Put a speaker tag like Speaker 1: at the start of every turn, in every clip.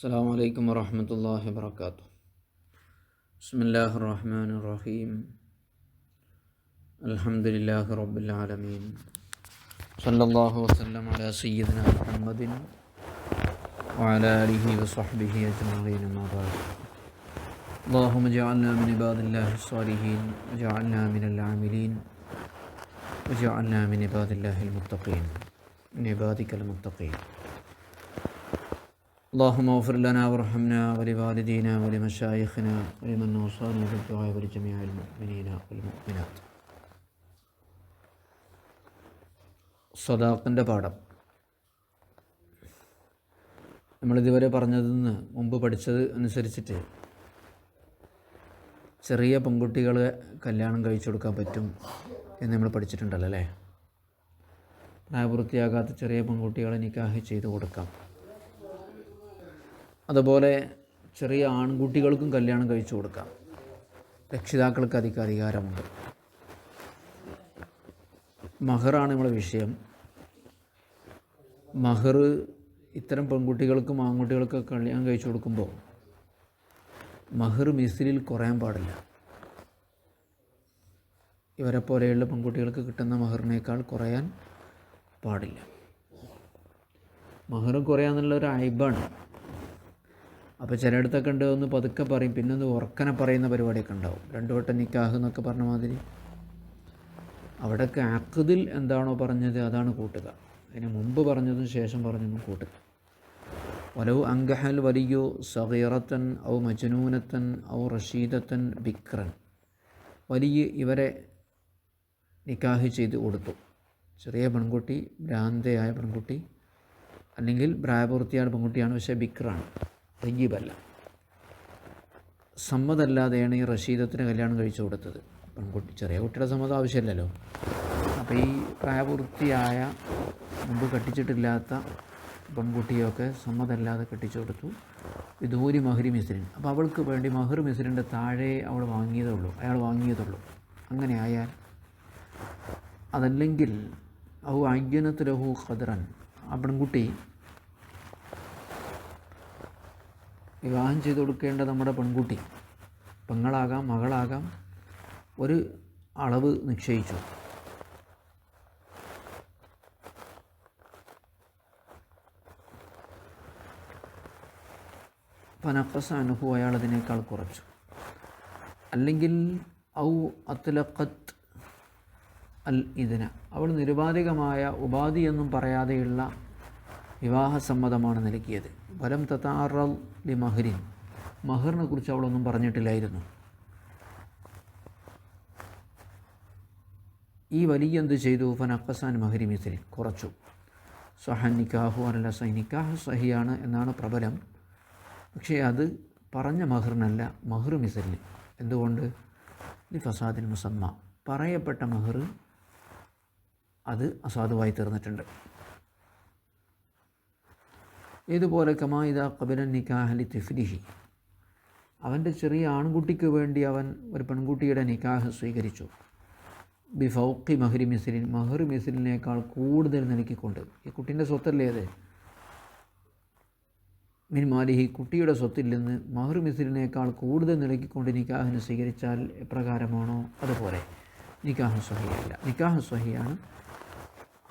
Speaker 1: السلام عليكم ورحمة الله وبركاته. بسم الله الرحمن الرحيم. الحمد لله رب العالمين. صلى الله وسلم على سيدنا محمد وعلى آله وصحبه أجمعين ما بعد. اللهم اجعلنا من عباد الله الصالحين وجعلنا من العاملين وجعلنا من عباد الله المتقين من عبادك المتقين. اللهم اغفر لنا وارحمنا ولوالدينا ولمشايخنا ولمن أوصانا بالدعاء ولجميع المؤمنين والمؤمنات. സദാഖിൻ്റെ പാഠം നമ്മളിതുവരെ പറഞ്ഞതിന് മുമ്പ് പഠിച്ചത് അനുസരിച്ചിട്ട് ചെറിയ പെൺകുട്ടികളെ കല്യാണം കഴിച്ചു കൊടുക്കാൻ പറ്റും എന്ന് നമ്മൾ പഠിച്ചിട്ടുണ്ടല്ലോ അല്ലേ. പ്രായപൂർത്തിയാകാത്ത ചെറിയ പെൺകുട്ടികളെ നിക്കാഹ് ചെയ്ത് കൊടുക്കാം. അതുപോലെ ചെറിയ ആൺകുട്ടികൾക്കും കല്യാണം കഴിച്ചു കൊടുക്കാം. രക്ഷിതാക്കൾക്ക് അധികാരമുണ്ട്. മഹറാണ് നമ്മളെ വിഷയം. മഹർ ഇത്തരം പെൺകുട്ടികൾക്കും ആൺകുട്ടികൾക്കും കല്യാണം കഴിച്ചു കൊടുക്കുമ്പോൾ മഹർ മിസ്ലിൽ കുറയാൻ പാടില്ല. ഇവരെ പോലെയുള്ള പെൺകുട്ടികൾക്ക് കിട്ടുന്ന മഹറിനേക്കാൾ കുറയാൻ പാടില്ല. മഹർ കുറയാന്നുള്ളൊരു ഐബാണ്. അപ്പോൾ ചിലയിടത്തൊക്കെ ഉണ്ട് ഒന്ന് പതുക്കെ പറയും, പിന്നെ ഒന്ന് ഉറക്കനെ പറയുന്ന പരിപാടിയൊക്കെ ഉണ്ടാവും. രണ്ടു വട്ടം നിക്കാഹ് എന്നൊക്കെ പറഞ്ഞ മാതിരി അവിടെയൊക്കെ അഖ്ദിൽ എന്താണോ പറഞ്ഞത് അതാണ് കൂട്ടുക. അതിന് മുമ്പ് പറഞ്ഞതും ശേഷം പറഞ്ഞതും കൂട്ടുക. വലൗ അങ്കഹൽ വലിയോ സഗീറത്തൻ ഔ മജ്നൂനത്തൻ ഔ റഷീദത്തൻ ബിക്രൻ. വലിയ ഇവരെ നിക്കാഹ് ചെയ്ത് കൊടുത്തു. ചെറിയ പെൺകുട്ടി, ഭ്രാന്തയായ പെൺകുട്ടി, അല്ലെങ്കിൽ പ്രായപൂർത്തിയായ പെൺകുട്ടിയാണ്, പക്ഷേ ബിക്രാണ്, തയ്യിബല്ല. സമ്മതമല്ലാതെയാണ് ഈ റഷീദത്തിന് കല്യാണം കഴിച്ചു കൊടുത്തത്. പെൺകുട്ടി, ചെറിയ കുട്ടിയുടെ സമ്മതം ആവശ്യമില്ലല്ലോ. അപ്പോൾ ഈ പ്രായപൂർത്തിയായ മുമ്പ് കെട്ടിച്ചിട്ടില്ലാത്ത പെൺകുട്ടിയൊക്കെ സമ്മതമല്ലാതെ കെട്ടിച്ചു കൊടുത്തു. വിദൂരി മഹരി മിസ്രിൻ. അപ്പോൾ അവൾക്ക് വേണ്ടി മഹർ മിസ്രിൻ്റെ താഴെ അയാൾ വാങ്ങിയതുള്ളൂ. അങ്ങനെ ആയാൽ, അതല്ലെങ്കിൽ ഔ അയ്യനത്ത് ലഹു ഖദ്റൻ, ആ പെൺകുട്ടി വിവാഹം ചെയ്ത് കൊടുക്കേണ്ട നമ്മുടെ പെൺകുട്ടി, പെങ്ങളാകാം മകളാകാം, ഒരു അളവ് നിശ്ചയിച്ചു. ഫനഖസ അൻഹു, അയാൾ അതിനേക്കാൾ കുറച്ചു. അല്ലെങ്കിൽ ഔ അത്ലഖത്ത് അൽ ഇദ്ന, അവൾ നിരുപാധികമായ ഉപാധിയൊന്നും പറയാതെയുള്ള വിവാഹസമ്മതമാണ് നൽകിയത്. വലം തതാറൽ ലി മഹരിൻ, മഹറിനെ കുറിച്ച് അവളൊന്നും പറഞ്ഞിട്ടില്ലായിരുന്നു. ഈ വലിയ എന്ത് ചെയ്തു? ഫനഖസാൻ മഹരി മിസ്ലിൻ, കുറച്ചു. സഹൻ നിക്കാഹു അല്ല സഹി, നിക്കാഹ് സഹിയാണ് എന്നാണ് പ്രബലം. പക്ഷേ അത് പറഞ്ഞ മഹറിനല്ല, മഹർ മിസ്ലിന്. എന്തുകൊണ്ട്? ലി ഫസാദിൻ മുസമ്മ, പറയപ്പെട്ട മഹർ അത് അസാധുവായി തീർന്നിട്ടുണ്ട്. ഇതുപോലെ കമായിദ ഖബല നിക്കാഹ് ലി തിഫ്ലിഹി, അവൻ്റെ ചെറിയ ആൺകുട്ടിക്ക് വേണ്ടി അവൻ ഒരു പെൺകുട്ടിയുടെ നിക്കാഹ് സ്വീകരിച്ചു. ബി ഫൗഖി മഹരി മിസ്ലിൻ, മഹർ മിസ്ലിനേക്കാൾ കൂടുതൽ നൽകിക്കൊണ്ട്. ഈ കുട്ടീൻ്റെ സ്വത്തല്ലേ അത്? മിൻ മാലിഹി, കുട്ടിയുടെ സ്വത്തിൽ നിന്ന് മഹർ മിസ്ലിനേക്കാൾ കൂടുതൽ നൽകിക്കൊണ്ട് നിക്കാഹിന് സ്വീകരിച്ചാൽ എപ്രകാരമാണോ അതുപോലെ നിക്കാഹ് സ്വഹിയല്ല. നിക്കാഹ് സ്വഹിയാണ്.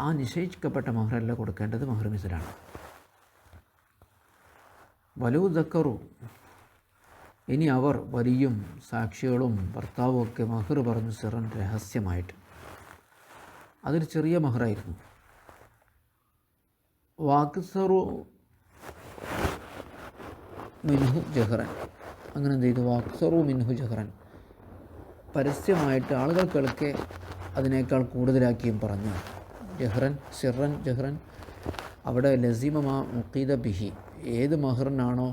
Speaker 1: ആ നിശ്ചയിക്കപ്പെട്ട മഹറല്ല കൊടുക്കേണ്ടത്, മഹർ മിസ്ലാണ്. വലു ദക്കറു, ഇനി അവർ വലിയും സാക്ഷികളും ഭർത്താവും ഒക്കെ മഹർ പറഞ്ഞു സിറൻ, രഹസ്യമായിട്ട്. അതൊരു ചെറിയ മഹറായിരുന്നു. വാക്സറു മിൻഹു ജഹ്റൻ, അങ്ങനെ എന്ത് ചെയ്തു? വാക്സറു മിൻഹു ജഹ്റൻ, പരസ്യമായിട്ട് ആളുകൾ കേൾക്കെ അതിനേക്കാൾ കൂടുതലാക്കിയും പറഞ്ഞു. ജഹ്റൻ, സിറൻ, ജഹ്റൻ. അവിടെ ലസീമമാ മുഖീദ ബിഹി, ഏത് മഹറിനാണോ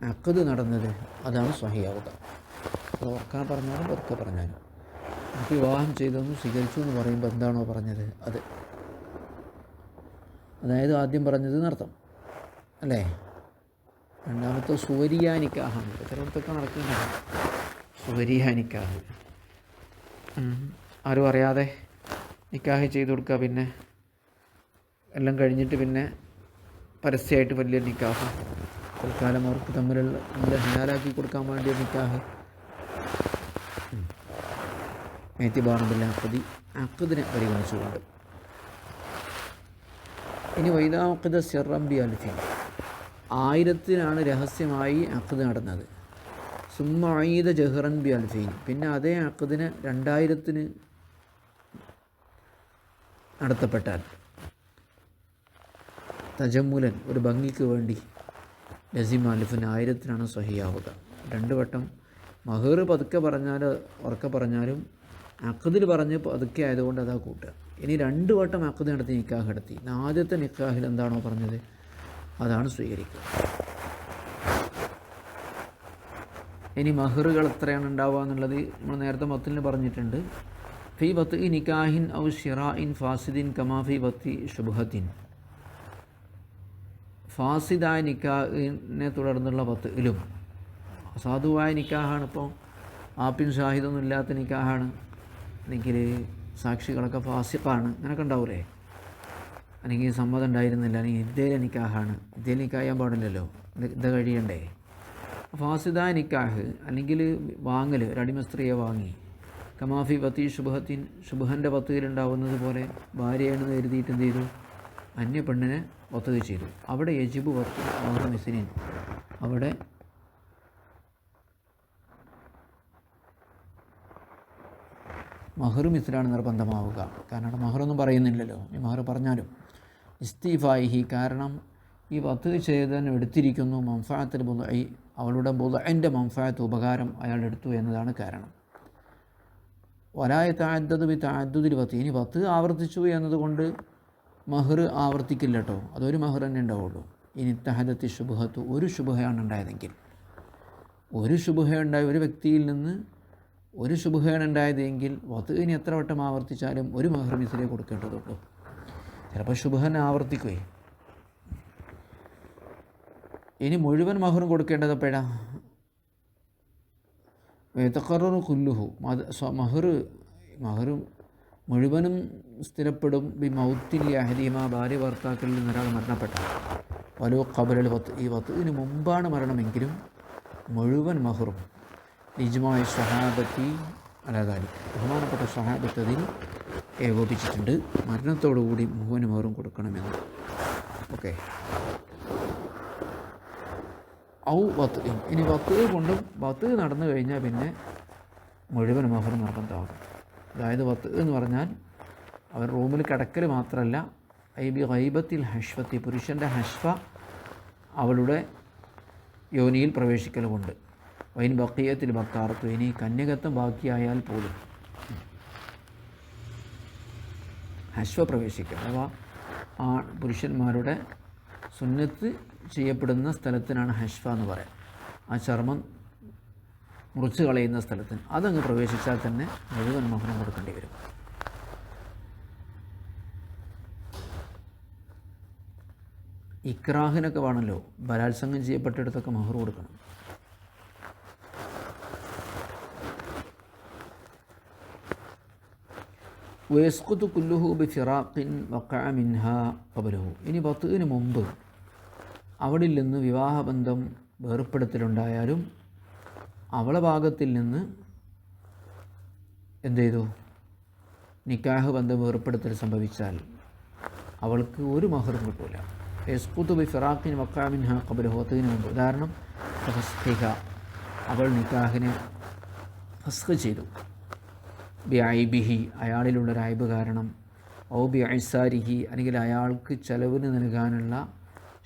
Speaker 1: അഖ്ദ് നടന്നത് അതാണ് സ്വഹിയാവുക. ഓർക്കാൻ പറഞ്ഞാലും വെറുതെ പറഞ്ഞാലും, എനിക്ക് വിവാഹം ചെയ്തൊന്ന് സ്വീകരിച്ചു എന്ന് പറയുമ്പോൾ എന്താണോ പറഞ്ഞത് അത്, അതായത് ആദ്യം പറഞ്ഞത് എന്നർത്ഥം അല്ലേ. രണ്ടാമത്തെ സുവരിയ നിക്കാഹാണ്. ചിലയിടത്തൊക്കെ നടക്കുന്നതാണ് സുവരിയ നിക്കാഹ്. ആരും അറിയാതെ നിക്കാഹ് ചെയ്ത് കൊടുക്കുക, പിന്നെ എല്ലാം കഴിഞ്ഞിട്ട് പിന്നെ പരസ്യമായിട്ട് വലിയ നിക്കാഹ് തൽക്കാലം അവർക്ക് തമ്മിലുള്ള ഹലാലാക്കി കൊടുക്കാൻ വേണ്ടിയ നിക്കാഹ് ഏത്തിബാറുമില്ല അഖദിനെ പരിഗണിച്ചുകൊണ്ട്. ഇനി വൈദാഖദ സിറംബി അൽഫി 1000-നാണ് രഹസ്യമായി അഖദ് നടന്നത്. സുമ്മഈദ ജഹ്റൻ ബി അൽഫീൻ പിന്നെ അതേ അഖദിനെ 2000-ന് നടത്തപ്പെട്ടാൽ തജമ്മുലൻ ഒരു ഭംഗിക്ക് വേണ്ടി ലസിം അൽഫിന് 1000-നാണ് സ്വഹിയാവുക. 2 വട്ടം മഹർ പതുക്കെ പറഞ്ഞാൽ ഉറക്കെ പറഞ്ഞാലും അഖദിൽ പറഞ്ഞ് പതുക്കെ ആയതുകൊണ്ട് അതാ കൂട്ടുക. ഇനി 2 വട്ടം അഖദ് നടത്തി നിക്കാഹ് നടത്തി. ആദ്യത്തെ നിക്കാഹിൽ എന്താണോ പറഞ്ഞത് അതാണ് സ്വീകരിക്കുക. ഇനി മഹറുകൾ എത്രയാണ് ഉണ്ടാവുക എന്നുള്ളത് നമ്മൾ നേരത്തെ മത്തിലിന് പറഞ്ഞിട്ടുണ്ട്. ഫി വത്ത് നിക്കാഹിൻ ഔ ഷിറാഇൻ ഫാസിദിൻ കമാ ഫി വത്തി ശുബ്ഹത്തിൻ. ഫാസിദായ നിക്കാഹിനെ തുടർന്നുള്ള വത്തിലും സാധുവായ നിക്കാഹാണ്. ഇപ്പോൾ ആപ്പിൻ ഷാഹിദൊന്നും ഇല്ലാത്ത നിക്കാഹാണ്, അല്ലെങ്കിൽ സാക്ഷികളൊക്കെ ഫാസിഖാണ്, അങ്ങനെയൊക്കെ ഉണ്ടാവില്ലേ. അല്ലെങ്കിൽ സമ്മതം ഉണ്ടായിരുന്നില്ല, അല്ലെങ്കിൽ ഇദ്ദയിലെ നിക്കാഹാണ്. ഇദ്ദയിൽ നിക്കാഹ് ചെയ്യാൻ പാടില്ലല്ലോ, ഇത് കഴിയണ്ടേ. ഫാസിദായ നിക്കാഹ് അല്ലെങ്കിൽ വാങ്ങൽ, ഒരു അടിമ സ്ത്രീയെ വാങ്ങി കമാഫി വത്തി ശുഭഹത്തിൻ ശുഭഹൻ്റെ വത്തുകയിലുണ്ടാവുന്നത് പോലെ ഭാര്യയാണെന്ന് കരുതിയിട്ട് എന്ത് ചെയ്തു, അന്യ പെണ്ണിനെ വത്തുക ചെയ്തു. അവിടെ യജിബ് വത്ത് മഹർ മിസ്ലിൻ, അവിടെ മഹർ മിസ്ലാണ് നിർബന്ധമാവുക. കാരണം അവിടെ മഹറൊന്നും പറയുന്നില്ലല്ലോ. ഈ മഹർ പറഞ്ഞാലും ഇസ്തീഫായിഹി, കാരണം ഈ വത്ത് ചെയ്തതിന് എടുത്തിരിക്കുന്നു മംഫാത്തിൽ ബുദഇ, അവളുടെ ബുദഇൻ്റെ മംഫാത്ത് ഉപകാരം അയാൾ എടുത്തു എന്നതാണ് കാരണം. വലായ തഅദ്ദദു ബി തഅദ്ദുദിൽ വത്ത്, ഇനി വത്ത് ആവർത്തിച്ചു എന്നതുകൊണ്ട് മഹർ ആവർത്തിക്കില്ല കേട്ടോ, അതൊരു മഹർ തന്നെ ഉണ്ടാവുള്ളൂ. ഇനി തഹദത്തി ശുബ്ഹത്തു, ഒരു ശുബ്ഹയാണ് ഉണ്ടായതെങ്കിൽ, ഒരു ശുബ്ഹ ഉണ്ടായ ഒരു വ്യക്തിയിൽ നിന്ന് ഒരു ശുബ്ഹയാണ് ഉണ്ടായതെങ്കിൽ വത്ത് ഇനി എത്ര വട്ടം ആവർത്തിച്ചാലും ഒരു മഹർ മിസ്ലേ കൊടുക്കേണ്ടതുള്ളൂ. ചിലപ്പോൾ ശുബ്ഹനെ ആവർത്തിക്കുകയെ. ഇനി മുഴുവൻ മഹറും കൊടുക്കേണ്ടത് എപ്പോഴാണ്? വേതക്കറു കുല്ലുഹു, മഹർ മുഴുവനും സ്ഥിരപ്പെടും ബി മൗത്തിൽ അഹദീമ, ഭാര്യ ഭർത്താക്കളിൽ നിന്നൊരാൾ മരണപ്പെട്ട വലോ ഖബലൽ വത്ത്, ഈ വത്തിന് മുമ്പാണ് മരണമെങ്കിലും മുഴുവൻ മഹറും ഇജ്മാഇ സ്വഹാബത്തി അലാദാലി, ബഹുമാനപ്പെട്ട സ്വഹാബത്ത് അതിൽ ഏകോപിച്ചിട്ടുണ്ട് മരണത്തോടുകൂടി മുഴുവൻ മഹറും കൊടുക്കണമെന്ന്. ഓക്കെ. ഔ വത്ത്, ഇനി വത്ത് കൊണ്ടും വത്ത് നടന്നു കഴിഞ്ഞാൽ പിന്നെ മുഴുവൻ മഹർ നിർബന്ധമാകും. അതായത് വത്ത് എന്ന് പറഞ്ഞാൽ അവർ റൂമിൽ കിടക്കൽ മാത്രമല്ല, ഐബി ഗൈബത്തിൽ ഹഷ്വത്തി, പുരുഷൻ്റെ ഹഷ്വ അവളുടെ യോനിയിൽ പ്രവേശിക്കലുമുണ്ട്. വൈൻ ബക്കിയത്തിൽ ബക്കാറത്തു, ഇനി കന്യകത്വം ബാക്കിയായാൽ പോലും ഹഷ്വ പ്രവേശിക്കുക, അഥവാ ആ പുരുഷന്മാരുടെ സുന്നത്ത് ചെയ്യപ്പെടുന്ന സ്ഥലത്തിനാണ് ഹഷ്വ എന്ന് പറയാം. ആ ചർമ്മം മുറിച്ച് കളയുന്ന സ്ഥലത്തിന് അതങ്ങ് പ്രവേശിച്ചാൽ തന്നെ മുഴുവൻ മഹറും കൊടുക്കേണ്ടി വരും. ഇക്രാഹിനൊക്കെ വേണമല്ലോ, ബലാത്സംഗം ചെയ്യപ്പെട്ടിടത്തൊക്കെ മഹർ കൊടുക്കണം. വയസ്കുത്തു കുല്ലുഹു ബി ഫിറാഖിൻ വഖഅ മിൻഹാ ഖബലഹു, ഇനി വത്ഇന് മുമ്പ് അവളിൽ നിന്ന് വിവാഹബന്ധം വേർപ്പെടുത്തലുണ്ടായാലും അവളെ ഭാഗത്തിൽ നിന്ന് എന്ത് ചെയ്തു, നിക്കാഹ് ബന്ധം വേർപ്പെടുത്തൽ സംഭവിച്ചാൽ അവൾക്ക് ഒരു മഹറും കിട്ടൂല. യസ്കുത്തു ബി ഫിറാഖിൻ വഖഅ മിൻഹാ ഖബലഹു, വത്ഇന് മുമ്പ്. ഉദാഹരണം ഫസ്ഖിഹ, അവൾ നിക്കാഹിനെ ഫസ്ഖ് ചെയ്തു. ബി ഐബിഹി, അയാളിലുള്ളൊരു ഐബ് കാരണം. ഔ ബി ഐസാരിഹി, അല്ലെങ്കിൽ അയാൾക്ക് ചെലവിന് നൽകാനുള്ള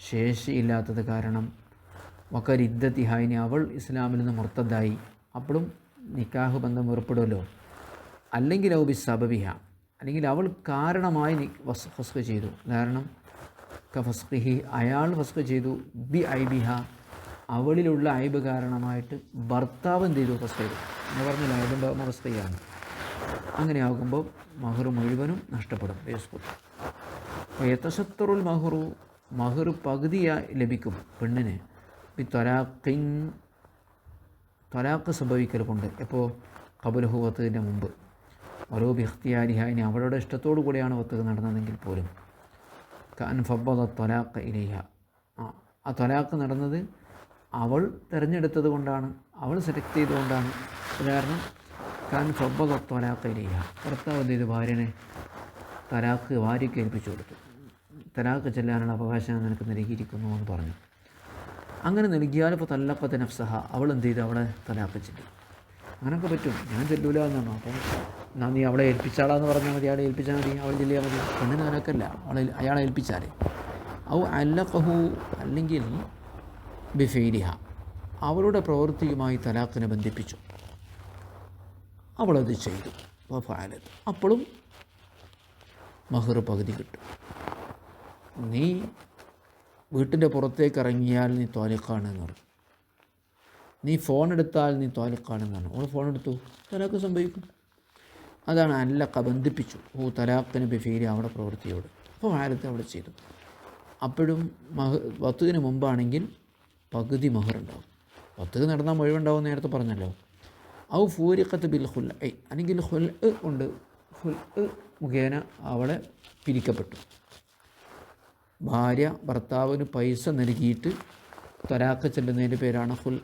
Speaker 1: ശേഷിയില്ലാത്തത് കാരണം. വക്കരിദ്ദത്തിഹ, ഇനി അവൾ ഇസ്ലാമിൽ നിന്ന് മുർത്തദ്ദായി, അപ്പോഴും നിക്കാഹ് ബന്ധം ഏർപ്പെടുമല്ലോ. അല്ലെങ്കിൽ ഔ ബി സബബിഹ, അല്ലെങ്കിൽ അവൾ കാരണമായി ഫസ്ഖ് ചെയ്തു. ഉദാഹരണം ഫസ്ഖിഹി, അയാൾ ഫസ്ഖ് ചെയ്തു. ബി ഐബിഹ, അവളിലുള്ള ഐബ് കാരണമായിട്ട് ഭർത്താവ് എന്ത് ചെയ്തു, ഫസ്ഖ് ചെയ്തു. എന്ന് പറഞ്ഞാൽ ഐബിൻ്റെ ഫസ്ഖിയാണ്. അങ്ങനെയാകുമ്പോൾ മഹർ മുഴുവനും നഷ്ടപ്പെടും. യതശത്തറുൽ മഹറു, മഹർ പകുതിയായി ലഭിക്കും പെണ്ണിന്. ബി ത്വലാഖിൻ, ത്വലാഖ് സംഭവിക്കൽ കൊണ്ട്. എപ്പോൾ? ഖബലഹു, വത്തതിൻ്റെ മുമ്പ്. ഓരോ ബിഖ്തിയാരിഹ, ഇനി അവളുടെ ഇഷ്ടത്തോടു കൂടിയാണ് വത്ത് നടന്നതെങ്കിൽ പോലും. കഅൻ ഫവ്വദ ത്വലാഖ് ഇലൈഹ, ആ ത്വലാഖ് നടന്നത് അവൾ തിരഞ്ഞെടുത്തത് കൊണ്ടാണ്, അവൾ സെലക്ട് ചെയ്തുകൊണ്ടാണ്. കാരണം ഫബ്ബലത്തൊലാഖിലിയ, ഭർത്താവ് എന്ത് ചെയ്തു? ഭാര്യനെ തലാഖ് ഭാര്യയ്ക്ക് ഏൽപ്പിച്ചു കൊടുത്തു. തലാഖ് ചെല്ലാനുള്ള അവകാശം നിനക്ക് നൽകിയിരിക്കുന്നു എന്ന് പറഞ്ഞു. അങ്ങനെ നൽകിയാൽ ഇപ്പോൾ തല്ലഖത്ത് നഫ്സഹ, അവൾ എന്ത് ചെയ്തു? അവളെ തലാഖ് ചെല്ലി. അങ്ങനെയൊക്കെ പറ്റും. ഞാൻ ചെല്ലൂല എന്നാണോ? അപ്പം എന്നാ നീ അവളെ ഏൽപ്പിച്ചാളാന്ന് പറഞ്ഞാൽ മതി, അവളെ ഏൽപ്പിച്ചാൽ മതി, അവൾ ചെല്ലിയാൽ മതി. പെണ്ണിന് തലാഖല്ല, അയാളെ ഏൽപ്പിച്ചാൽ. ഔ അല്ലഖഹു, അല്ലെങ്കിൽ ബിഫെയ്ലിഹ, അവളുടെ പ്രവൃത്തിയുമായി തലാഖിനെ ബന്ധിപ്പിച്ചു, അവളത് ചെയ്തു. ഫഅലത്, അപ്പോഴും മഹർ പകുതി കിട്ടും. നീ വീട്ടിൻ്റെ പുറത്തേക്ക് ഇറങ്ങിയാൽ നീ ത്വാലിഖാണെന്ന് പറഞ്ഞു, നീ ഫോൺ എടുത്താൽ നീ ത്വാലിഖാണെന്ന് പറഞ്ഞു. അവൾ ഫോൺ എടുത്തു, തലാഖ് സംഭവിക്കും. അതാണ് അല്ലഖ, ബന്ധിപ്പിച്ചു. തലാഖിന് ബിഫീലി, അവിടെ പ്രവൃത്തിയോട്. അപ്പോൾ ആലത്ത് അവിടെ ചെയ്തു. അപ്പോഴും വത്തുവിന് മുമ്പാണെങ്കിൽ പകുതി മഹർ ഉണ്ടാവും. വത്തുക നടന്നാൽ മുഴുവുണ്ടാവും, നേരത്തെ പറഞ്ഞല്ലോ. ഔ ഫൂരിഖത്ത് ബിൽ ഖുൽ, അല്ലെങ്കിൽ ഖുൽ ഉണ്ട്, ഖുൽ മുഖേന അവളെ പിരിക്കപ്പെട്ടു. ഭാര്യ ഭർത്താവിന് പൈസ നൽകിയിട്ട് തലാഖ് ചെല്ലുന്നതിൻ്റെ പേരാണ് ഖുൽ.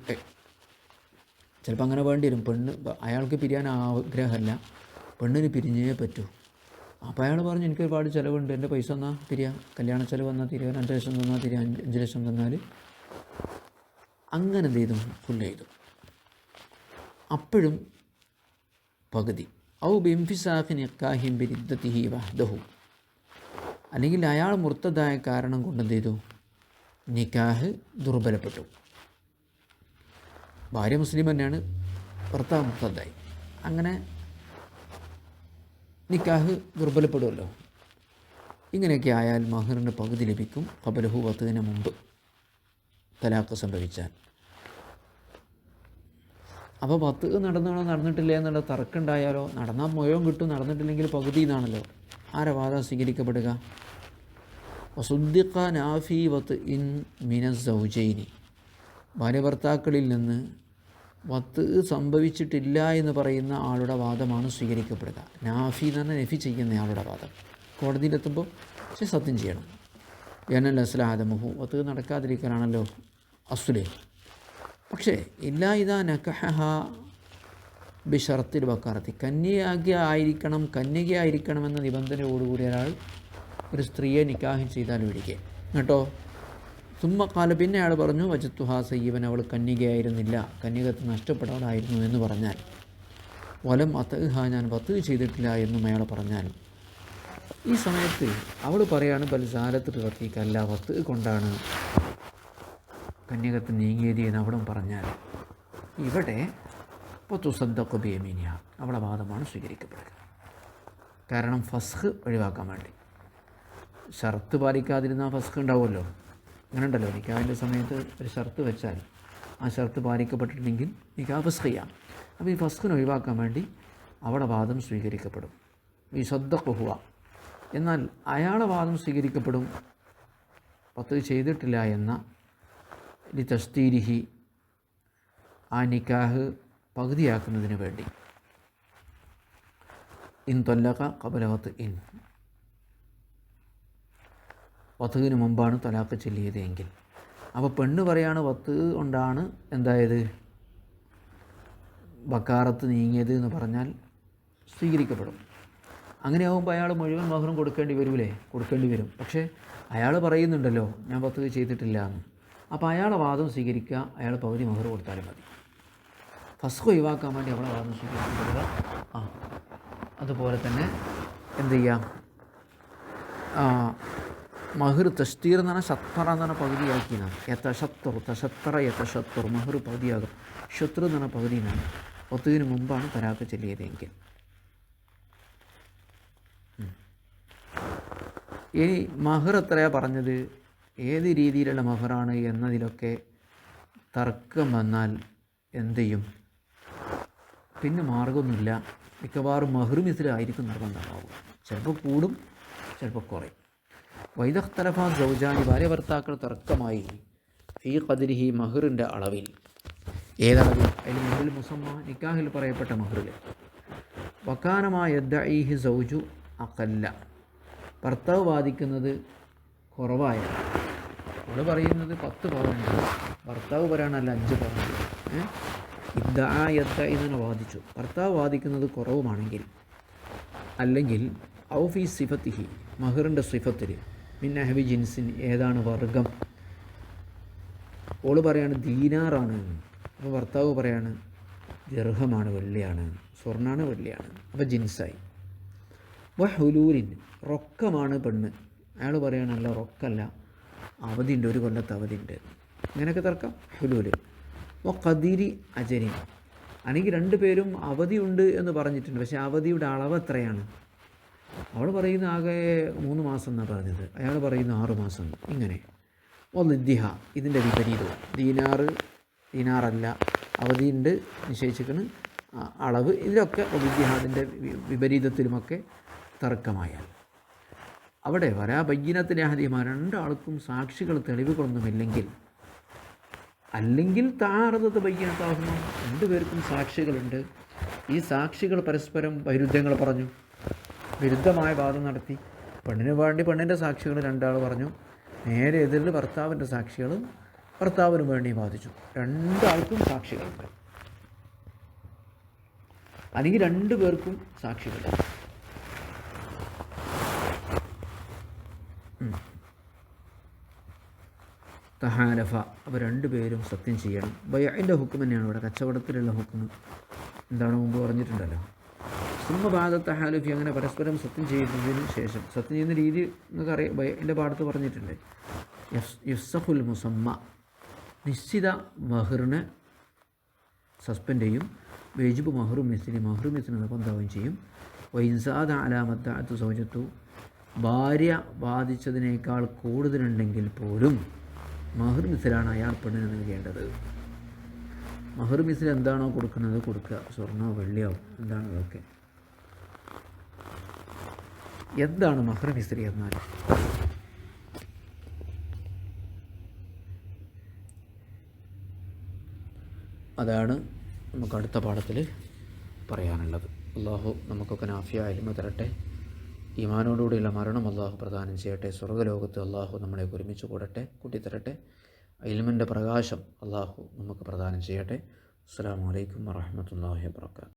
Speaker 1: ചിലപ്പോൾ അങ്ങനെ വേണ്ടി വരും. പെണ്ണ് അയാൾക്ക് പിരിയാൻ ആഗ്രഹമല്ല, പെണ്ണിന് പിരിഞ്ഞേ പറ്റൂ. അപ്പോൾ അയാൾ പറഞ്ഞു, എനിക്ക് ഒരുപാട് ചിലവുണ്ട്, എൻ്റെ പൈസ തന്നാൽ തിരിയാം, കല്യാണ ചിലവ് തന്നാൽ തിരിയാം, 2 ലക്ഷം തന്നാൽ തിരിയാം, 5 ലക്ഷം തന്നാൽ. അങ്ങനെ എന്ത് ചെയ്തു? ഖുൽ ചെയ്തു. അപ്പോഴും പകുതി. ഔ ബിംഫിസാഖി നിക്കാഹിൻ ബിരിദ്ദതിഹി വഹ്ദഹു, അല്ലെങ്കിൽ അയാൾ മുർത്തദായ കാരണം കൊണ്ട് എന്ത് ചെയ്തു? നിക്കാഹ് ദുർബലപ്പെട്ടു. ഭാര്യ മുസ്ലിം തന്നെയാണ്, ഭർത്താവ് മുർത്തദായി, അങ്ങനെ നിക്കാഹ് ദുർബലപ്പെടുമല്ലോ. ഇങ്ങനെയൊക്കെ ആയാൽ മഹറിന് പകുതി ലഭിക്കും. ഖബലഹു, വത്തുവിന് മുമ്പ് തലാഖ് സംഭവിച്ചാൽ. അപ്പോൾ വത്ത് നടന്നോ നടന്നിട്ടില്ല എന്നുള്ള തർക്കമുണ്ടായാലോ, നടന്നാൽ മുഴുവൻ കിട്ടും, നടന്നിട്ടില്ലെങ്കിൽ പകുതി എന്നാണല്ലോ. ആരെ വാദം സ്വീകരിക്കപ്പെടുക? വസുദ്ദിഖ നാഫി വത്ത് ഇൻ മിനസ് സൗജൈനി, ഭാര്യ ഭർത്താക്കളിൽ നിന്ന് വത്ത് സംഭവിച്ചിട്ടില്ല എന്ന് പറയുന്ന ആളുടെ വാദമാണ് സ്വീകരിക്കപ്പെടുക. നാഫി എന്ന് പറഞ്ഞാൽ നഫി ചെയ്യുന്ന ആളുടെ വാദം. കോടതിയിലെത്തുമ്പോൾ സത്യം ചെയ്യണം. യനൽ അസ്ലാദമുഹു, വത്ത് നടക്കാതിരിക്കാനാണല്ലോ അസുലേ. പക്ഷേ ഇല്ലാ ഇതാ നക്കഹ ബിഷർത്തിൽ ബക്കാറത്തി, കന്യകയായിരിക്കണമെന്ന നിബന്ധനയോടുകൂടി ഒരാൾ ഒരു സ്ത്രീയെ നിക്കാഹ് ചെയ്താൽ ഒഴികെ കേട്ടോ. സുമ്മക്കാല, പിന്നെ അയാൾ പറഞ്ഞു, വജത്തുഹാ സയ്യിബൻ, അവൾ കന്യകയായിരുന്നില്ല, കന്യകത്വം നഷ്ടപ്പെട്ടവളായിരുന്നു എന്ന് പറഞ്ഞാൽ, വലം അത്തഹ, ഞാൻ വത്ത് ചെയ്തിട്ടില്ല എന്നും അയാൾ പറഞ്ഞാൽ, ഈ സമയത്ത് അവൾ പറയാണ് ബൽസാലത്ത് പ്രവർത്തിക്കല്ല, വത്ത് കൊണ്ടാണ് കന്യകത്വം നീങ്ങിയത് എന്ന് അവളും പറഞ്ഞാൽ, ഇവിടെ തുസദ്ദഖു ബിയമീനിഹ, അവളുടെ വാദമാണ് സ്വീകരിക്കപ്പെടുക. കാരണം ഫസ്ഖ് ഒഴിവാക്കാൻ വേണ്ടി. ഷർത്ത് പാലിക്കാതിരുന്നാൽ ഫസ്ഖ് ഉണ്ടാവുമല്ലോ. അങ്ങനെ ഉണ്ടല്ലോ, നിക്കാഹിൻ്റെ സമയത്ത് ഒരു ഷർത്ത് വെച്ചാൽ ആ ഷർത്ത് പാലിക്കപ്പെട്ടിട്ടുണ്ടെങ്കിൽ നിക്കാഹ് ഫസ്ഖ് ചെയ്യാം. അപ്പോൾ ഈ ഫസ്ഖിനെ ഒഴിവാക്കാൻ വേണ്ടി അവളുടെ വാദം സ്വീകരിക്കപ്പെടും. ഈ സദ്ദഖുഹുവ, എന്നാൽ അയാളുടെ വാദം സ്വീകരിക്കപ്പെടും വത്ത് ചെയ്തിട്ടില്ല എന്ന ലി തസ്തീരിഹി, ആ നിക്കാഹ് പകുതിയാക്കുന്നതിന് വേണ്ടി. ഇൻ തൊല്ലക ഖബല വത്ത് ഇൻ, വത്തുവിന് മുമ്പാണ് തലാഖ് ചൊല്ലിയത് എങ്കിൽ. അപ്പോൾ പെണ്ണ് പറയാണ് വത്ത് കൊണ്ടാണ് എന്തായത് ബക്കാറത്ത് നീങ്ങിയത് എന്ന് പറഞ്ഞാൽ സ്വീകരിക്കപ്പെടും. അങ്ങനെയാകുമ്പോൾ അയാൾ മുഴുവൻ മഹറും കൊടുക്കേണ്ടി വരൂലേ? കൊടുക്കേണ്ടി വരും. പക്ഷേ അയാൾ പറയുന്നുണ്ടല്ലോ ഞാൻ വത്ത് ചെയ്തിട്ടില്ല എന്ന്. അപ്പോൾ അയാളെ വാദം സ്വീകരിക്കുക, അയാൾ പകുതി മഹർ കൊടുത്താലും മതി. ഫസ്ഖ് ഒഴിവാക്കാൻ വേണ്ടി അവളെ വാദം സ്വീകരിക്കപ്പെടുക. അതുപോലെ തന്നെ എന്ത് ചെയ്യാം, മഹർ തസ്തീർ എന്ന് പറഞ്ഞാൽ ഷത്തറ എന്ന് പറഞ്ഞാൽ പകുതിയാക്കിയാണ്. യത്തഷത്തർ മഹർ പകുതിയാകും. ഷത്ർ എന്ന് പറഞ്ഞാൽ പകുതിയാണ്. വത്തുവിന് മുമ്പാണ് തലാഖ് ചൊല്ലിയതെങ്കിൽ. ഇനി മഹർ എത്രയാണ് പറഞ്ഞത്, ഏത് രീതിയിലുള്ള മഹറാണ് എന്നതിലൊക്കെ തർക്കം വന്നാൽ എന്ത് ചെയ്യും? പിന്നെ മാർഗമൊന്നുമില്ല. മിക്കവാറും മഹർ മിസ്ലായിരിക്കും നിർബന്ധമാകും. ചിലപ്പോൾ കൂടും, ചിലപ്പോൾ കുറയും. വൈദഖ്തലഫ സൗജാനി, ഭാര്യ ഭർത്താക്കൾ തർക്കമായി ഫീ ഖദ്രിഹി, മഹറിൻ്റെ അളവിൽ. ഏതളവിൽ? അതിൽ മഹറിൽ മുസമ്മ, നിക്കാഹിൽ പറയപ്പെട്ട മഹറിൽ. വക്കാനമായ യദ്ദഈഹി സൗജു അഖല്ല, ഭർത്താവ് വാദിക്കുന്നത് കുറവായ അവൾ പറയുന്നത് 10 പവനുണ്ട്, ഭർത്താവ് പറയാനല്ല 5 പവൻ. ഇദ്ദാ വാദിച്ചു. ഭർത്താവ് വാദിക്കുന്നത് കുറവുമാണെങ്കിൽ, അല്ലെങ്കിൽ ഔഫി സിഫത്തിഹി മഹറിൻ്റെ സിഫത്തിൽ, മിൻ അഹ്വി ജിൻസിൻ ഏതാണ് വർഗം. ഓള് പറയാണ് ദീനാറാണ്, അപ്പോൾ ഭർത്താവ് പറയാണ് ദിർഹമാണ്, വെള്ളിയാണ്, സ്വർണ്ണമാണ്, വെള്ളിയാണ്, അപ്പോൾ ജിൻസായി. ഹുലൂലിൻ റൊക്കമാണ് പെണ്ണ്, അയാൾ പറയണല്ല റൊക്കല്ല, അവധിയുണ്ട്, 1 കൊല്ലത്തെ അവധിയുണ്ട്, ഇങ്ങനെയൊക്കെ തർക്കം. ഹുലൂല് ഖദീരി അജരിൻ, അല്ലെങ്കിൽ 2 പേരും അവധിയുണ്ട് എന്ന് പറഞ്ഞിട്ടുണ്ട്, പക്ഷേ അവധിയുടെ അളവ് എത്രയാണ്. അവൾ പറയുന്ന ആകെ 3 മാസം എന്നാണ് പറഞ്ഞത്, അയാൾ പറയുന്ന 6 മാസം. ഇങ്ങനെ ഒന്നിദ്ദിഹ ഇതിൻ്റെ വിപരീതവും, ദീനാറല്ല, അവധിയുണ്ട് നിശ്ചയിച്ചിരിക്കുന്ന അളവ്, ഇതിലൊക്കെ ഒന്നിദ്ദിഹ അതിൻ്റെ വിപരീതത്തിലുമൊക്കെ തർക്കമായാൽ അവിടെ വരാ ബയ്യിനത്തിലെ ഹദിമാ 2 ആൾക്കും സാക്ഷികൾ തെളിവുകളൊന്നുമില്ലെങ്കിൽ, അല്ലെങ്കിൽ താറതത്ത് ബയ്യിനത്താകുന്നു 2 പേർക്കും സാക്ഷികളുണ്ട്, ഈ സാക്ഷികൾ പരസ്പരം വൈരുദ്ധ്യങ്ങൾ പറഞ്ഞു, വിരുദ്ധമായ വാദം നടത്തി. പെണ്ണിന് വേണ്ടി പെണ്ണിൻ്റെ സാക്ഷികൾ 2 ആൾ പറഞ്ഞു, നേരെ എതിരിൽ ഭർത്താവിൻ്റെ സാക്ഷികളും ഭർത്താവിന് വേണ്ടി വാദിച്ചു. 2 ആൾക്കും സാക്ഷികളുണ്ട്, അല്ലെങ്കിൽ 2 പേർക്കും സാക്ഷികളുണ്ട്. തഹാലഫ അപ്പോൾ 2 പേരും സത്യം ചെയ്യണം. ബൈഅിൻ്റെ ഹുക്കം തന്നെയാണ് ഇവിടെ, കച്ചവടത്തിലുള്ള ഹുക്കം എന്താണ് മുമ്പ് പറഞ്ഞിട്ടുണ്ടല്ലോ. സുമ്മബാദ തഹാലുഫി, അങ്ങനെ പരസ്പരം സത്യം ചെയ്യുന്നതിന് ശേഷം, സത്യം ചെയ്യുന്ന രീതി നിങ്ങൾക്ക് അറിയാം, ബൈഅിൻ്റെ പാടത്ത് പറഞ്ഞിട്ടുണ്ട്. യുസ്സഫുൽ മുസമ്മ നിശ്ചിത മഹറിനെ സസ്പെൻഡ് ചെയ്യും, വേജിബ് മഹ്റു മിസ്ലി മഹ്റു മിസ്ലിന് നിർബന്ധമാവുകയും ചെയ്യും. വൈൻസാദ അലാമത്താത്തു സൗജത്തു, ഭാര്യ ബാധിച്ചതിനേക്കാൾ കൂടുതലുണ്ടെങ്കിൽ പോലും മഹർ മിസ്ലാണ് അയാൾ പെണ്ണിന് നൽകേണ്ടത്. മഹർ മിസ്ൽ എന്താണോ കൊടുക്കുന്നത് കൊടുക്കുക, സ്വർണ്ണമോ വെള്ളിയോ എന്താണ് അതൊക്കെ. എന്താണ് മഹർ മിസ്രി എന്നാൽ? അതാണ് നമുക്ക് അടുത്ത പാഠത്തിൽ പറയാനുള്ളത്. അള്ളാഹു നമുക്കൊക്കെ നാഫിയ ഇൽമ തരട്ടെ, ഈമാനോടുകൂടിയുള്ള മരണം അള്ളാഹു പ്രദാനം ചെയ്യട്ടെ, സ്വർഗ്ഗലോകത്ത് അള്ളാഹു നമ്മളെ ഒരുമിച്ച് കൂട്ടിത്തരട്ടെ, ഇൽമിൻ്റെ പ്രകാശം അള്ളാഹു നമുക്ക് പ്രദാനം ചെയ്യട്ടെ. അസ്സലാമു അലൈക്കും വറഹ്മത്തുള്ളാഹി വബറകാതുഹു.